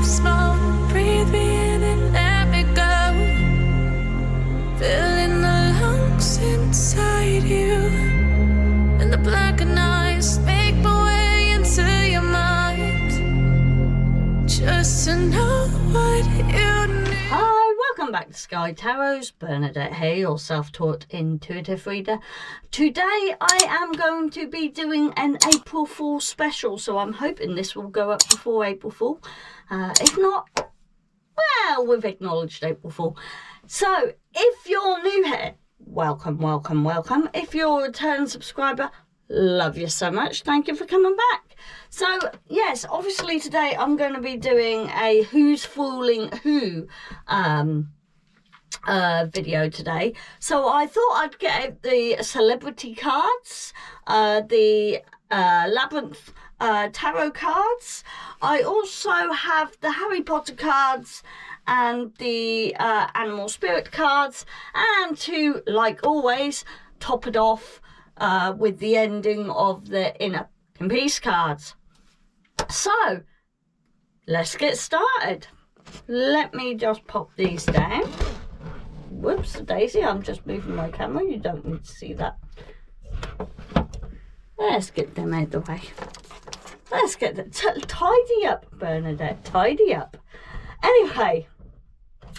smoke. Breathe me in and let me go. Filling the lungs inside you. And the blackened eyes make my way into your mind. Just to know what you need. Hi, welcome back to Sky Tarot's Bernadette here, your self-taught intuitive reader. Today I am going to be doing an April Fool special, so I'm hoping this will go up before April Fool. If not, well, we've acknowledged April Fool. So, if you're new here, welcome, welcome, welcome. If you're a return subscriber, love you so much. Thank you for coming back. So, yes, obviously today I'm going to be doing a Who's Fooling Who video today. So I thought I'd get out the celebrity cards, the Labyrinth tarot cards. I also have the Harry Potter cards and the animal spirit cards, and to, like always, top it off with the ending of the Inner Peace cards. So, let's get started. Let me just pop these down. Whoops, daisy, I'm just moving my camera. You don't need to see that. Let's get them out of the way. Let's get them. Tidy up, Bernadette. Tidy up. Anyway,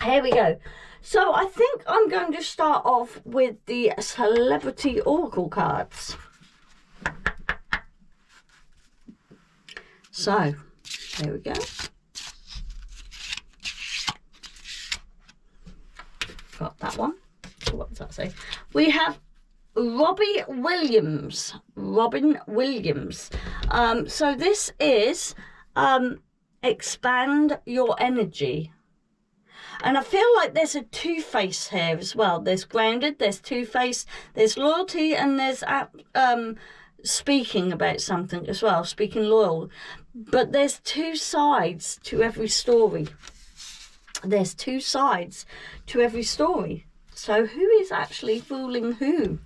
here we go. So, I think I'm going to start off with the Celebrity Oracle cards. So, here we go. Got that one. What does that say? We have Robin Williams. So this is expand your energy. And I feel like there's a two-face here as well. There's grounded, there's two-face, there's loyalty, and there's speaking about something as well, speaking loyal. But there's two sides to every story. There's two sides to every story. So who is actually fooling who?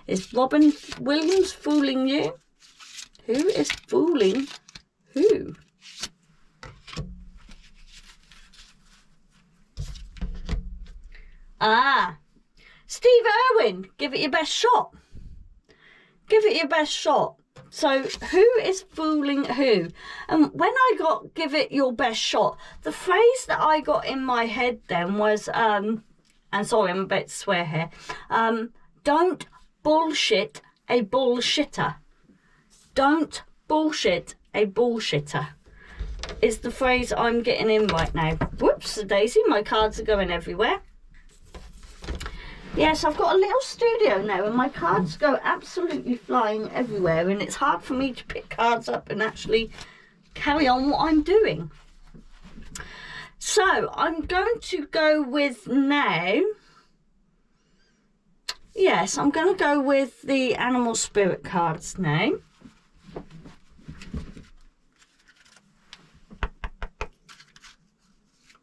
Is Robin Williams fooling you? Who is fooling who? Steve Irwin, give it your best shot. Give it your best shot. So, who is fooling who? And when I got give it your best shot, the phrase that I got in my head then was, and sorry, I'm about to swear here, don't bullshit a bullshitter. Don't bullshit a bullshitter is the phrase I'm getting in right now. Whoops, daisy, my cards are going everywhere. Yes, I've got a little studio now and my cards go absolutely flying everywhere, and it's hard for me to pick cards up and actually carry on what I'm doing. So, I'm going to go with now, yes, I'm going to go with the animal spirit cards now.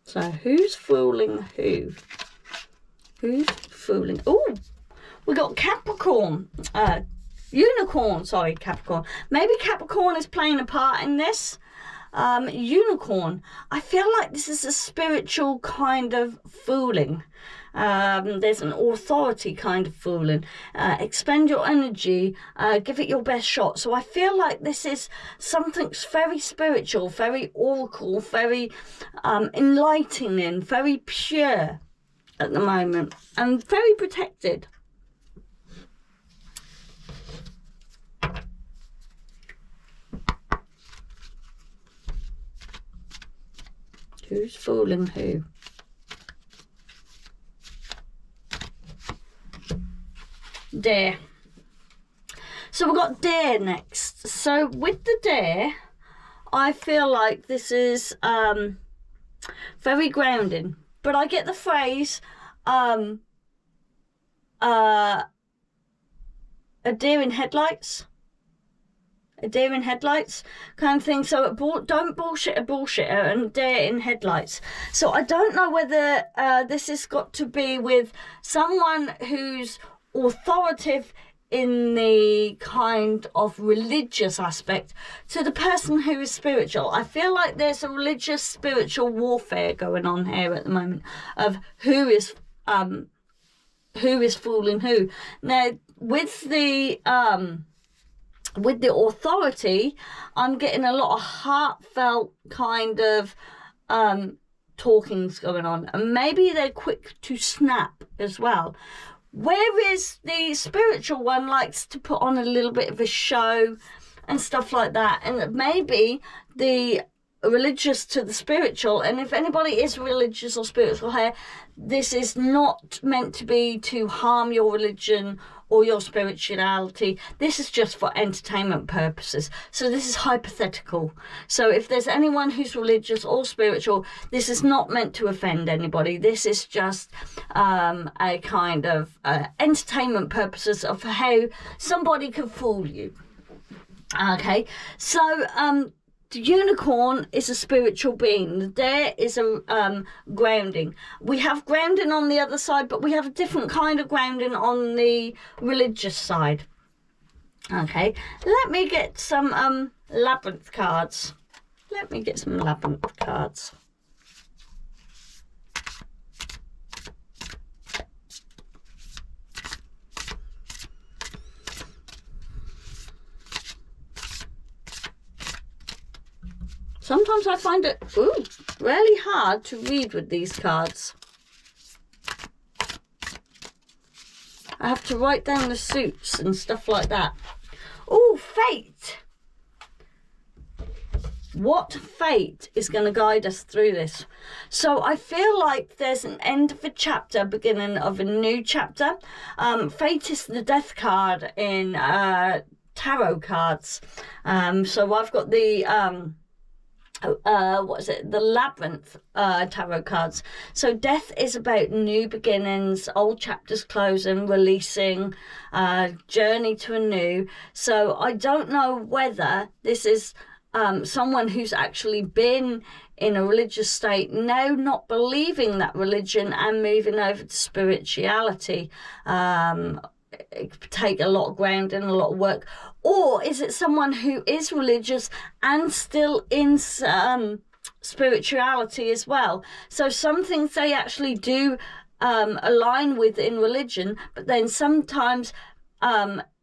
So, who's fooling who? Who's fooling? Oh, we got Capricorn. Unicorn, sorry, Capricorn. Maybe Capricorn is playing a part in this. Unicorn. I feel like this is a spiritual kind of fooling. There's an authority kind of fooling. Expend your energy. Give it your best shot. So I feel like this is something very spiritual, very oracle, very enlightening, very pure at the moment, and very protected. Who's fooling who? Deer. So we've got deer next. So with the deer, I feel like this is very grounding. But I get the phrase, a deer in headlights. A deer in headlights kind of thing. So don't bullshit a bullshitter and deer in headlights. So I don't know whether this has got to be with someone who's authoritative in the kind of religious aspect to the person who is spiritual. I feel like there's a religious spiritual warfare going on here at the moment of who is fooling who. Now with the authority, I'm getting a lot of heartfelt kind of talkings going on, and maybe they're quick to snap as well. Whereas the spiritual one likes to put on a little bit of a show and stuff like that, and maybe the religious to the spiritual, and if anybody is religious or spiritual here, this is not meant to be to harm your religion or your spirituality. This is just for entertainment purposes. So this is hypothetical. So if there's anyone who's religious or spiritual, this is not meant to offend anybody. This is just a kind of entertainment purposes of how somebody could fool you. Okay, so the unicorn is a spiritual being. There is a grounding. We have grounding on the other side, but we have a different kind of grounding on the religious side. Okay, let me get some Labyrinth cards. Let me get some Labyrinth cards. Sometimes I find it really hard to read with these cards. I have to write down the suits and stuff like that. Oh, fate! What fate is going to guide us through this? So I feel like there's an end of a chapter, beginning of a new chapter. Fate is the death card in tarot cards. So I've got the... the Labyrinth tarot cards. So death is about new beginnings, old chapters closing, releasing, journey to a new. So I don't know whether this is someone who's actually been in a religious state, now not believing that religion and moving over to spirituality. It could take a lot of grounding, a lot of work. Or is it someone who is religious and still in spirituality as well? So some things they actually do align with in religion, but then sometimes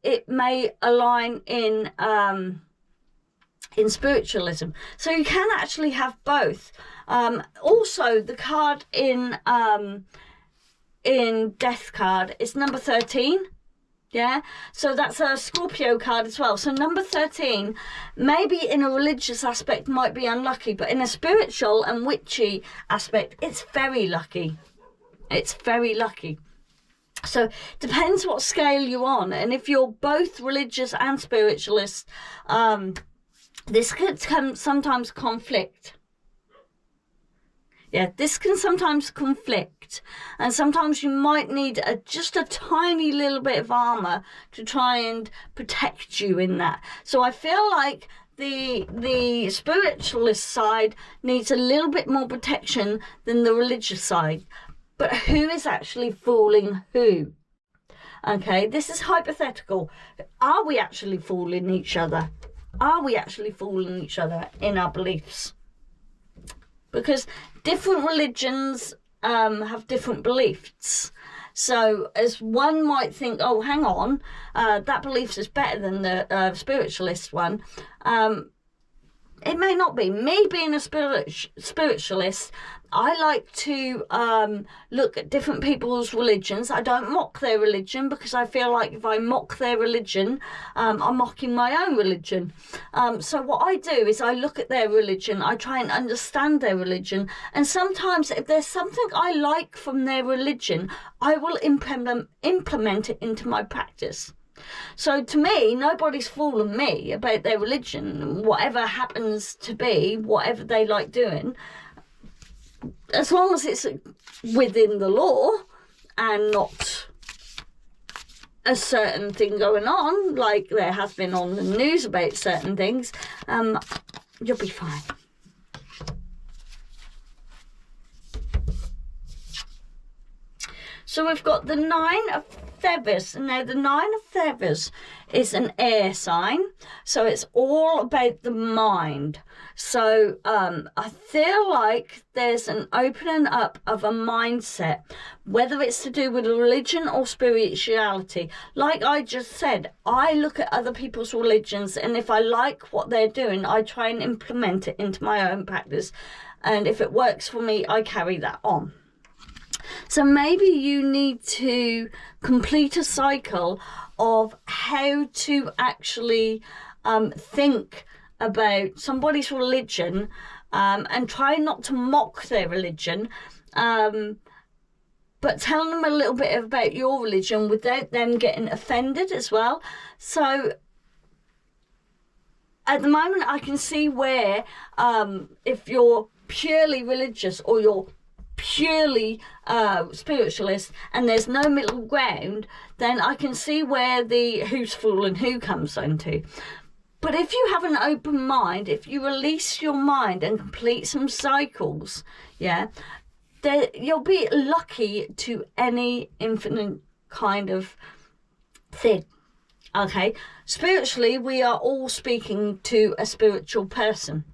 it may align in spiritualism. So you can actually have both. Also, the card in Death card is number 13. Yeah, so that's a Scorpio card as well. So number 13, maybe in a religious aspect might be unlucky, but in a spiritual and witchy aspect, it's very lucky. It's very lucky. So depends what scale you're on, and if you're both religious and spiritualist, this can sometimes conflict. Yeah, this can sometimes conflict, and sometimes you might need just a tiny little bit of armor to try and protect you in that. So I feel like the spiritualist side needs a little bit more protection than the religious side. But who is actually fooling who? Okay, this is hypothetical. Are we actually fooling each other? Are we actually fooling each other in our beliefs? Because different religions have different beliefs. So as one might think, oh, hang on, that belief is better than the spiritualist one. It may not be. Me being a spiritualist, I like to look at different people's religions. I don't mock their religion, because I feel like if I mock their religion, I'm mocking my own religion. So what I do is I look at their religion, I try and understand their religion, and sometimes if there's something I like from their religion, I will implement it into my practice. So to me, nobody's fooling me about their religion. Whatever happens to be, whatever they like doing, as long as it's within the law and not a certain thing going on, like there has been on the news about certain things, you'll be fine. So we've got the 9 of Feathers. Now, the Nine of Feathers is an air sign, so it's all about the mind. So I feel like there's an opening up of a mindset, whether it's to do with religion or spirituality. Like I just said, I look at other people's religions, and if I like what they're doing, I try and implement it into my own practice. And if it works for me, I carry that on. So maybe you need to complete a cycle of how to actually think about somebody's religion, and try not to mock their religion, but tell them a little bit about your religion without them getting offended as well. So at the moment, I can see where if you're purely religious or you're purely spiritualist and there's no middle ground, then I can see where the who's fooling who comes into. But if you have an open mind, if you release your mind and complete some cycles, you'll be lucky to any infinite kind of thing. Okay, spiritually, we are all speaking to a spiritual person,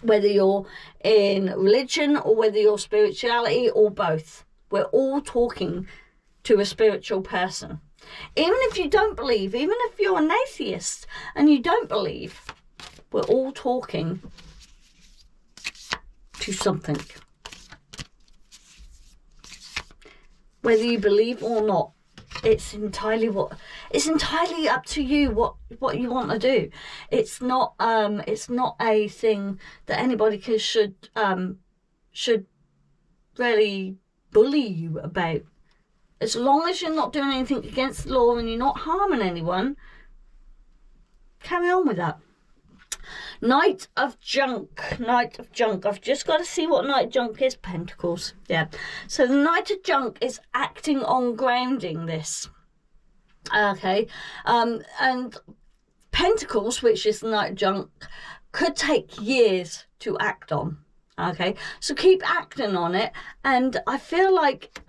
whether you're in religion or whether you're spirituality or both. We're all talking to a spiritual person. Even if you don't believe, even if you're an atheist and you don't believe, we're all talking to something. Whether you believe or not, it's entirely up to you what you want to do. It's not a thing that anybody should really bully you about. As long as you're not doing anything against the law and you're not harming anyone, carry on with that. Knight of Junk. I've just got to see what Knight of Junk is. Pentacles. Yeah. So the Knight of Junk is acting on grounding this. Okay. And Pentacles, which is the Knight of Junk, could take years to act on. Okay. So keep acting on it. And I feel like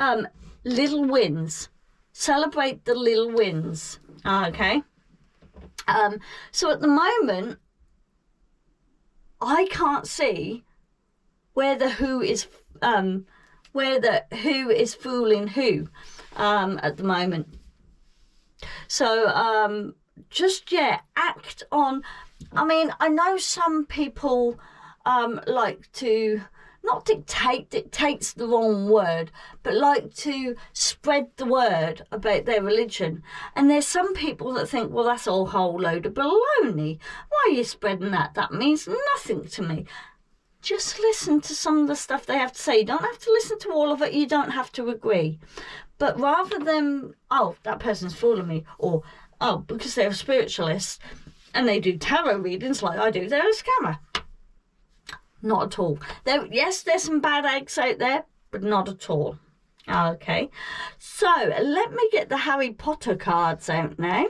little wins. Celebrate the little wins. Okay. So at the moment, I can't see where the who is fooling who at the moment. So act on. I mean, I know some people like to not dictate. Dictate's the wrong word, but like to spread the word about their religion. And there's some people that think, well, that's a whole load of baloney. Why are you spreading that? That means nothing to me. Just listen to some of the stuff they have to say. You don't have to listen to all of it. You don't have to agree. But rather than, oh, that person's fooling me, or, oh, because they're a spiritualist and they do tarot readings like I do, they're a scammer. Not at all. Yes, there's some bad eggs out there, but not at all. Okay, so let me get the Harry Potter cards out now.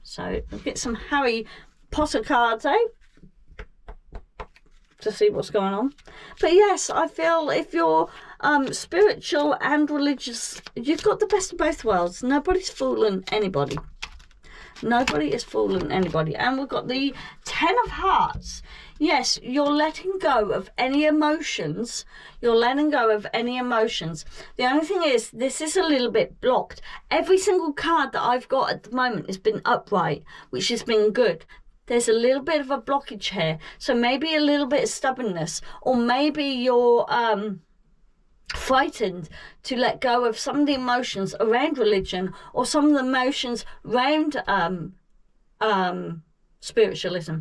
So we'll get some Harry Potter cards out to see what's going on. But yes, I feel if you're spiritual and religious, you've got the best of both worlds. Nobody's fooling anybody. Nobody is fooling anybody. And we've got the Ten of Hearts. Yes, you're letting go of any emotions. You're letting go of any emotions. The only thing is, this is a little bit blocked. Every single card that I've got at the moment has been upright, which has been good. There's a little bit of a blockage here. So maybe a little bit of stubbornness. Or maybe you're frightened to let go of some of the emotions around religion or some of the emotions around spiritualism.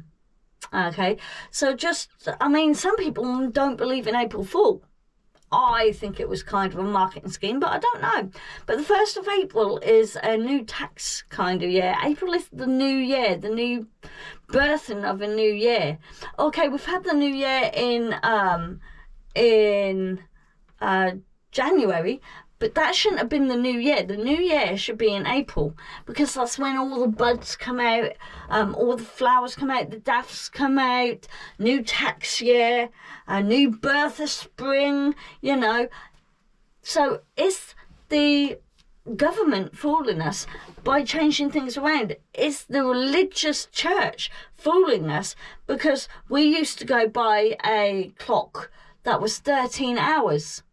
Okay, so just, I mean, some people don't believe in April Fool. I think it was kind of a marketing scheme, but I don't know. But the 1st of April is a new tax kind of year. April is the new year, the new birthing of a new year. Okay, we've had the new year in January, But that shouldn't have been the new year. The new year should be in April, because that's when all the buds come out, all the flowers come out, the daffs come out, new tax year, a new birth of spring, you know. So is the government fooling us by changing things around? Is the religious church fooling us? Because we used to go by a clock that was 13 hours.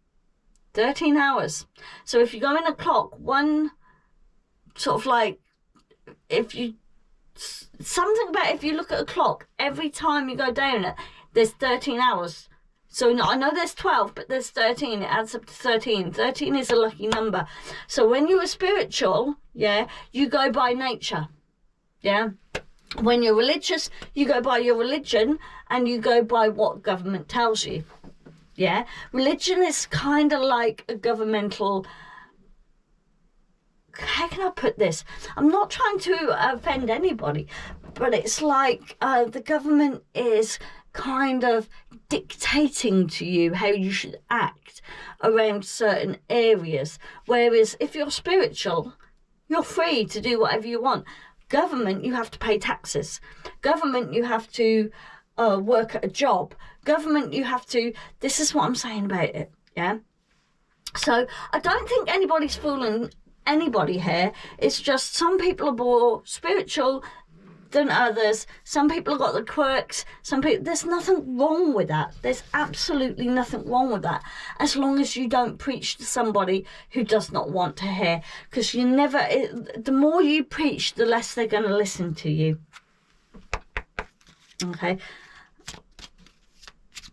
13 hours. So if you go in a clock, one sort of like, something about if you look at a clock, every time you go down it, there's 13 hours. So I know there's 12, but there's 13. It adds up to 13. 13 is a lucky number. So when you are spiritual, yeah, you go by nature. Yeah. When you're religious, you go by your religion, and you go by what government tells you. Yeah, religion is kind of like a governmental, how can I put this? I'm not trying to offend anybody, but it's like the government is kind of dictating to you how you should act around certain areas. Whereas if you're spiritual, you're free to do whatever you want. Government, you have to pay taxes. Government, you have to work at a job. Government, you have to, this is what I'm saying about it, yeah? So I don't think anybody's fooling anybody here. It's just some people are more spiritual than others. Some people have got the quirks. Some people, there's nothing wrong with that. There's absolutely nothing wrong with that, as long as you don't preach to somebody who does not want to hear. Because the more you preach, the less they're going to listen to you. Okay.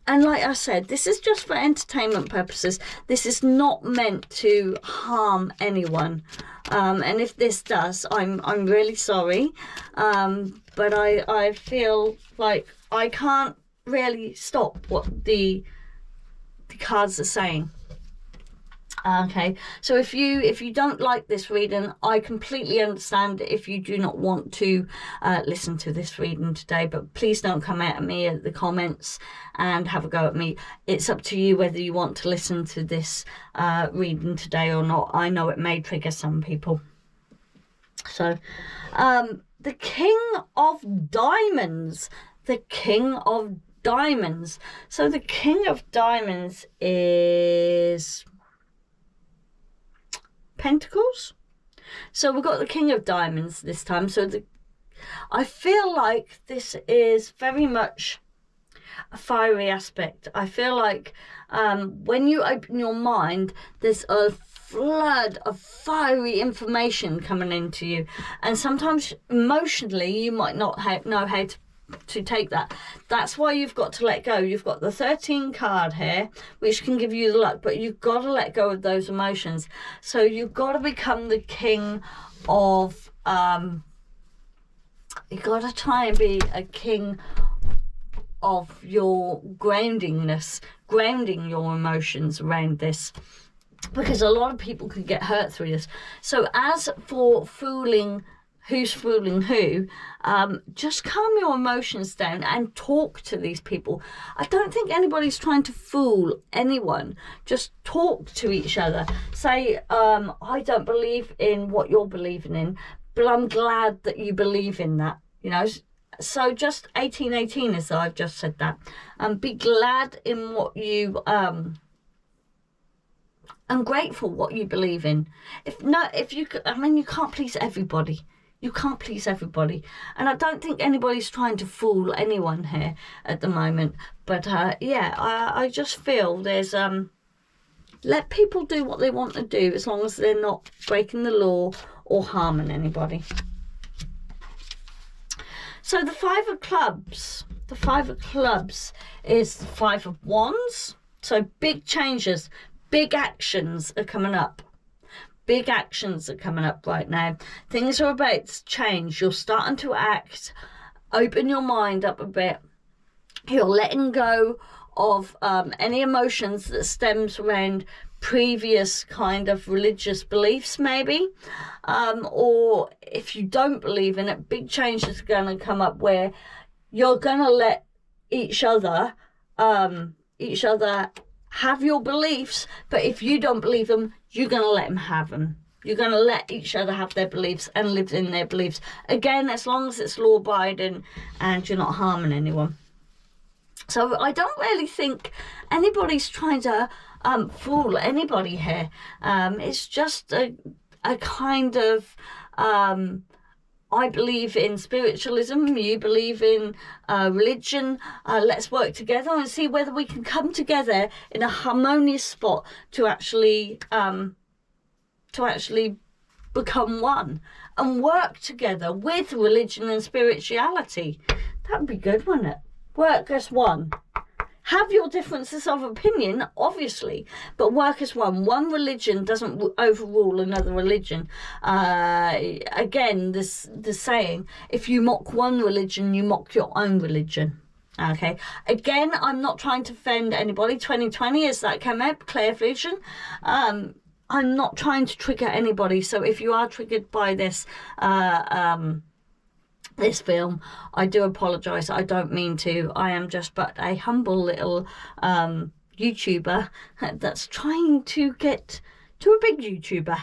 And like I said, this is just for entertainment purposes. This is not meant to harm anyone. And if this does, I'm really sorry. But I feel like I can't really stop what the cards are saying. Okay, so if you don't like this reading, I completely understand if you do not want to listen to this reading today, but please don't come at me at the comments and have a go at me. It's up to you whether you want to listen to this reading today or not. I know it may trigger some people. So, the King of Diamonds. The King of Diamonds. So the King of Diamonds is Pentacles. So we've got the King of Diamonds this time. So I feel like this is very much a fiery aspect. I feel like when you open your mind, there's a flood of fiery information coming into you, and sometimes emotionally you might not know how to take that. That's why you've got to let go. You've got the 13 card here, which can give you the luck, but you've got to let go of those emotions. So you've got to become the king of you've got to try and be a king of your groundingness, grounding your emotions around this, because a lot of people could get hurt through this. So as for fooling, who's fooling who, just calm your emotions down and talk to these people. I don't think anybody's trying to fool anyone. Just talk to each other. Say, I don't believe in what you're believing in, but I'm glad that you believe in that, you know. So just 1818, as I've just said that. Be glad in what you I'm grateful what you believe in. You can't please everybody. You can't please everybody. And I don't think anybody's trying to fool anyone here at the moment. But I just feel there's let people do what they want to do, as long as they're not breaking the law or harming anybody. So the Five of Clubs. The Five of Clubs is the Five of Wands. So big changes, big actions are coming up. Big actions are coming up right now. Things are about to change. You're starting to act. Open your mind up a bit. You're letting go of any emotions that stems around previous kind of religious beliefs, maybe. Or if you don't believe in it, big changes are going to come up where you're going to let each other have your beliefs, but if you don't believe them, you're going to let them have them. You're going to let each other have their beliefs and live in their beliefs. Again, as long as it's law-abiding and you're not harming anyone. So I don't really think anybody's trying to fool anybody here. It's just a kind of... I believe in spiritualism, you believe in religion. Let's work together and see whether we can come together in a harmonious spot to actually become one and work together with religion and spirituality. That'd be good, wouldn't it? Work as one. Have your differences of opinion, obviously, but work as one. One religion doesn't overrule another religion. Again, the saying, if you mock one religion, you mock your own religion. Okay. Again, I'm not trying to offend anybody. 2020 is that came out, clear vision. I'm not trying to trigger anybody. So if you are triggered by this, this film, I do apologise. I don't mean to. I am just but a humble little YouTuber that's trying to get to a big YouTuber.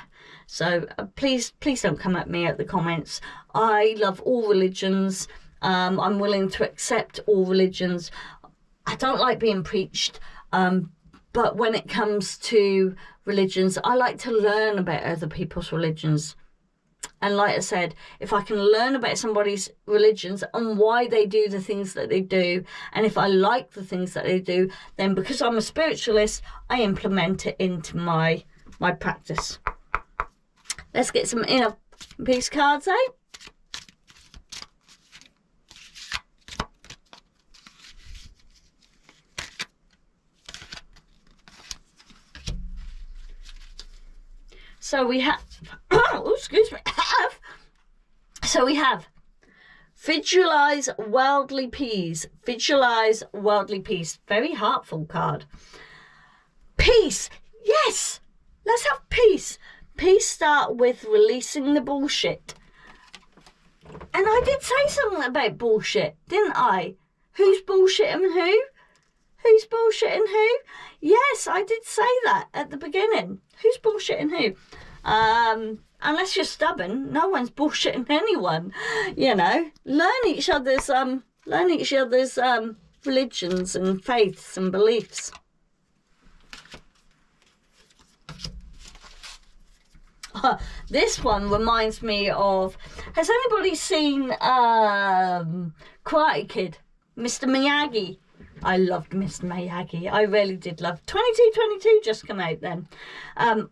So please don't come at me at the comments. I love all religions. I'm willing to accept all religions. I don't like being preached, but when it comes to religions, I like to learn about other people's religions. And like I said, if I can learn about somebody's religions and why they do the things that they do, and if I like the things that they do, then because I'm a spiritualist, I implement it into my practice. Let's get some inner peace cards out. So we have, oh, excuse me, so we have visualize worldly peace, visualize worldly peace. Very heartful card. Peace, yes, let's have peace. Peace start with releasing the bullshit. And I did say something about bullshit, didn't I? Who's bullshitting who? Who's bullshitting who? Yes, I did say that at the beginning. Who's bullshitting who? Unless you're stubborn, no one's bullshitting anyone. You know, learn each other's religions and faiths and beliefs. This one reminds me of. Has anybody seen Karate Kid? Mr. Miyagi. I loved Mr. Miyagi. I really did love 2222 just come out then.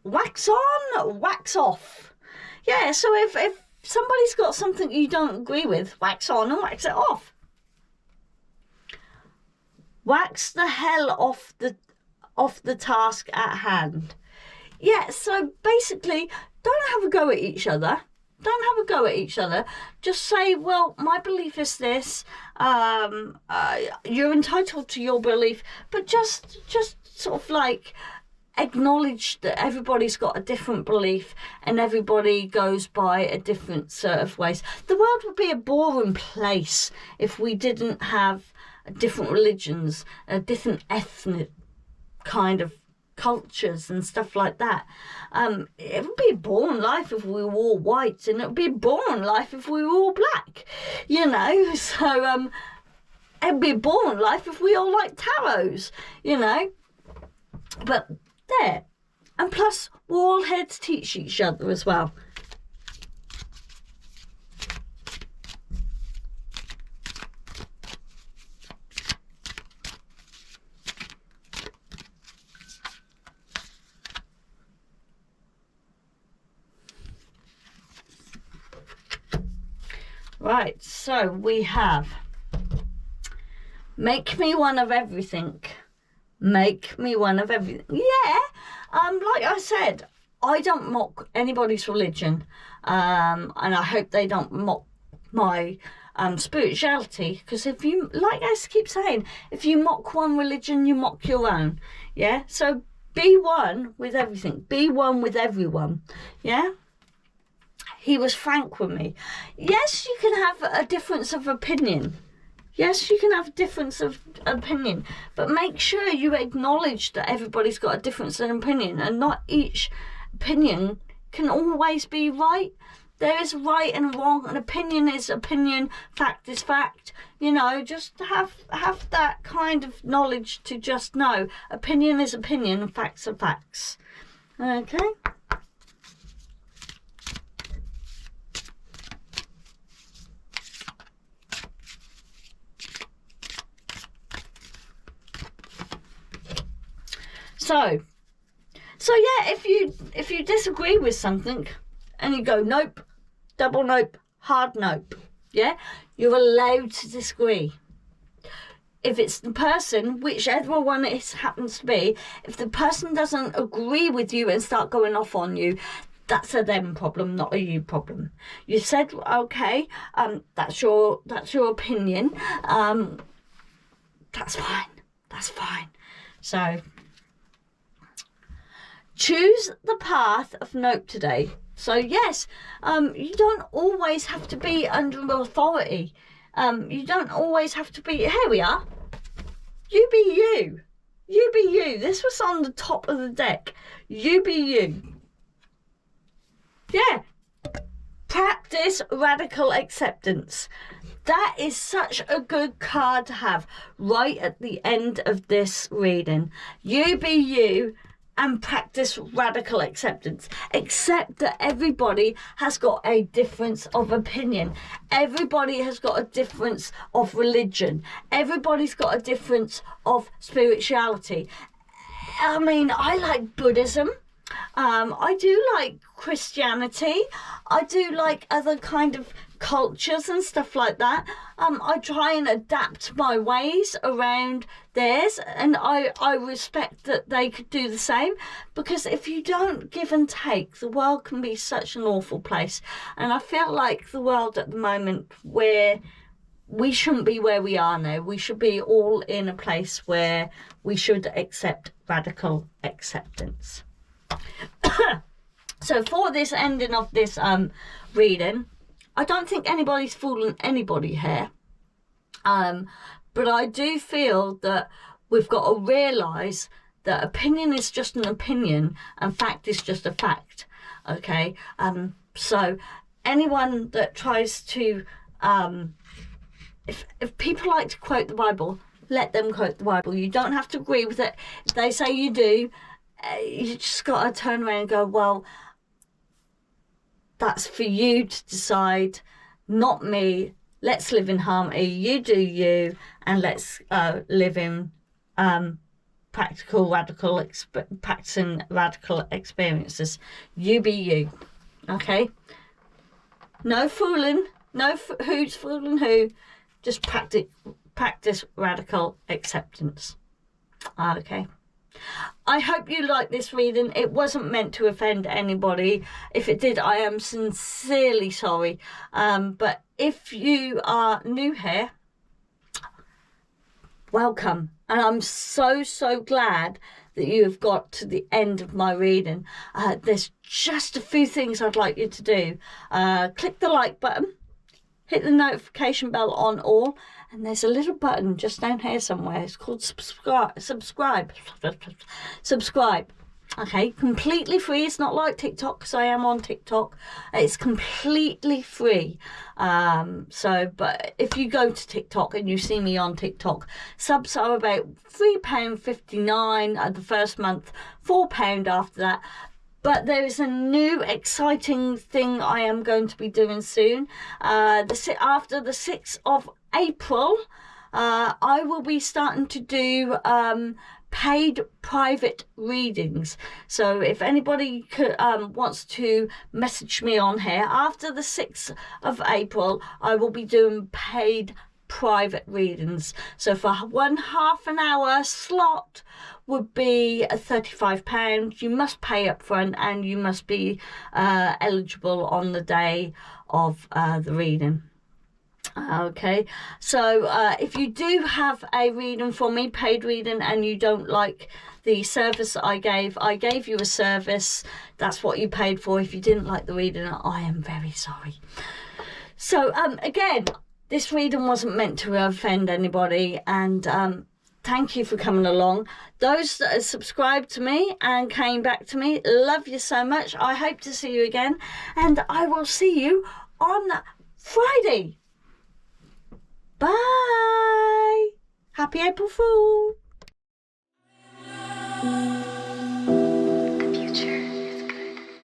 Wax on, wax off. Yeah, so if somebody's got something you don't agree with, wax on and wax it off. Wax the hell off the task at hand. Yeah, so basically, don't have a go at each other. Don't have a go at each other. Just say, well, my belief is this. You're entitled to your belief, but just sort of like acknowledge that everybody's got a different belief and everybody goes by a different sort of ways. The world would be a boring place if we didn't have different religions, different ethnic kind of cultures and stuff like that. It would be a boring life if we were all white, and it would be a boring life if we were all black, you know. So it would be a boring life if we all liked tarots, you know. But there, and plus we're all here to teach each other as well. Right, so we have make me one of everything. Make me one of everything. Yeah, like I said, I don't mock anybody's religion, and I hope they don't mock my spirituality, because if you, like I keep saying, if you mock one religion, you mock your own. Yeah, so be one with everything. Be one with everyone. Yeah. He was frank with me. Yes, you can have a difference of opinion. Yes, you can have a difference of opinion, but make sure you acknowledge that everybody's got a difference in opinion, and not each opinion can always be right. There is right and wrong, and opinion is opinion, fact is fact. You know, just have that kind of knowledge to just know opinion is opinion and facts are facts. Okay? So yeah, if you disagree with something and you go nope, double nope, hard nope, yeah, you're allowed to disagree. If it's the person, whichever one it happens to be, if the person doesn't agree with you and start going off on you, that's a them problem, not a you problem. You said okay, that's your opinion. That's fine. So choose the path of nope today. So yes, you don't always have to be under authority. You don't always have to be, here we are. You be you. You be you. This was on the top of the deck. You be you. Yeah. Practice radical acceptance. That is such a good card to have right at the end of this reading. You be you. And practice radical acceptance. Accept that everybody has got a difference of opinion. Everybody has got a difference of religion. Everybody's got a difference of spirituality. I mean, I like Buddhism. I do like Christianity. I do like other kind of cultures and stuff like that. I try and adapt my ways around theirs, and I respect that they could do the same, because if you don't give and take, the world can be such an awful place. And I feel like the world at the moment, where we shouldn't be where we are now. We should be all in a place where we should accept radical acceptance. So for this ending of this reading, I don't think anybody's fooling anybody here. But I do feel that we've got to realise that opinion is just an opinion and fact is just a fact. Okay? So anyone that tries to... If people like to quote the Bible, let them quote the Bible. You don't have to agree with it. If they say you do, you just got to turn around and go, well, that's for you to decide, not me. Let's live in harmony. You do you, and let's live in practicing radical experiences. You be you, okay? No fooling. No who's fooling who. Just practice radical acceptance. Okay. I hope you like this reading. It wasn't meant to offend anybody. If it did, I am sincerely sorry. But if you are new here, welcome. And I'm so glad that you have got to the end of my reading. There's just a few things I'd like you to do. Click the like button. Hit the notification bell on all, and there's a little button just down here somewhere. It's called subscribe. Okay, completely free. It's not like TikTok, because I am on TikTok. It's completely free. But if you go to TikTok and you see me on TikTok, subs are about £3.59 the first month, £4 after that. But there is a new exciting thing I am going to be doing soon. After the 6th of April, I will be starting to do paid private readings. So if anybody wants to message me on here, after the 6th of April, I will be doing paid private readings. So for one half an hour slot would be £35. You must pay up front, and you must be eligible on the day of the reading. Okay, so if you do have a reading from me, paid reading, and you don't like the service that I gave you a service. That's what you paid for. If you didn't like the reading, I am very sorry. So again, this reading wasn't meant to offend anybody, and thank you for coming along. Those that have subscribed to me and came back to me, love you so much. I hope to see you again, and I will see you on Friday. Bye. Happy April Fool.